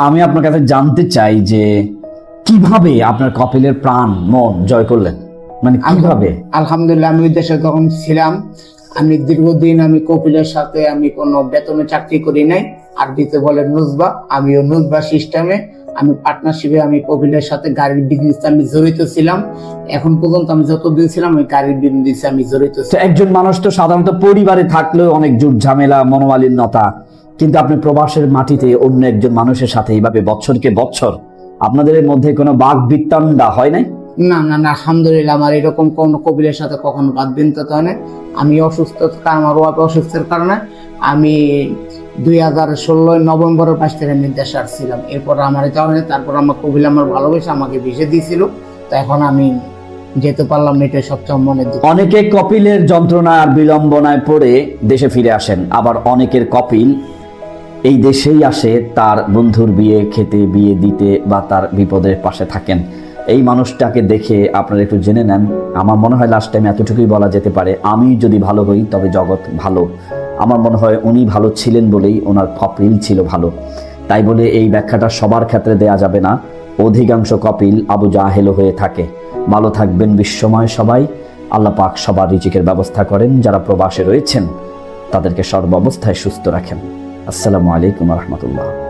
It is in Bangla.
আমি আপনার কাছে জানতে চাই যে কিভাবে আপনার কপিলের প্রাণ মন জয় করলেন, মানে কিভাবে? আলহামদুলিল্লাহ, আমি ওই দেশে যখন ছিলাম, আমি দীর্ঘদিন আমি কপিলের সাথে আমি কোনো বেতনে চাকরি করি নাই। আরবিতে বলে নুজবা, আমিও নুজবা সিস্টেমে আমি পার্টনারশিপে আমি কপিলের সাথে গাড়ির বিজনেস আমি জড়িত ছিলাম। এখন পর্যন্ত আমি যতদিন ছিলাম ওই গাড়ির বিজনেসে আমি জড়িত তো ছিলাম। একজন মানুষ তো সাধারণত পরিবারে থাকলেও অনেক জুট ঝামেলা, মনোমালিন্যতা, কিন্তু আপনি প্রবাসের মাটিতে অন্য একজন মানুষের সাথে এইভাবে বছরকে বছর আপনাদের মধ্যে কোনো বাক বিতণ্ডা হয় নাই? না না না, আলহামদুলিল্লাহ, আমার এরকম কোন কপিলের সাথে কখনো বাদ বিতণ্ডা হয় না। আমি অসুস্থ, আমার ওয়াইফ অসুস্থের কারণে আমি 2016 নভেম্বরের 5 তারিখে আমি দেশে আসছিলাম। এরপর আমার যাওয়া হয়নি। তারপর আমার কপিল আমার ভালোবেসে আমাকে ভিসা দিয়েছিল। তো এখন আমি যেতে পারলাম না, এটা সবচেয়ে মনে দুঃখ। অনেকে কপিলের যন্ত্রণা আর বিড়ম্বনায় পড়ে দেশে ফিরে আসেন, আবার অনেকের কপিল এই দেশেই আসে তার বন্ধুর বিয়ে খেতে, বিয়ে দিতে বা তার বিপদের পাশে থাকেন। এই মানুষটাকে দেখে আপনারা একটু জেনে নেন। আমার মনে হয় লাস্ট টাইম এতটুকুই বলা যেতে পারে, আমি যদি ভালো হই তবে জগৎ ভালো। আমার মনে হয় উনি ভালো ছিলেন বলেই ওনার কপিল ছিল ভালো। তাই বলে এই ব্যাখ্যাটা সবার ক্ষেত্রে দেয়া যাবে না। অধিকাংশ কপিল আবু জাহেলও হয়ে থাকে। ভালো থাকবেন বিশ্বময় সবাই। আল্লাহ পাক সবার রিজিকের ব্যবস্থা করেন। যারা প্রবাসে রয়েছেন তাদেরকে সর্ব অবস্থায় সুস্থ রাখেন। আসসালামু আলাইকুম রহমতুল্লাহ।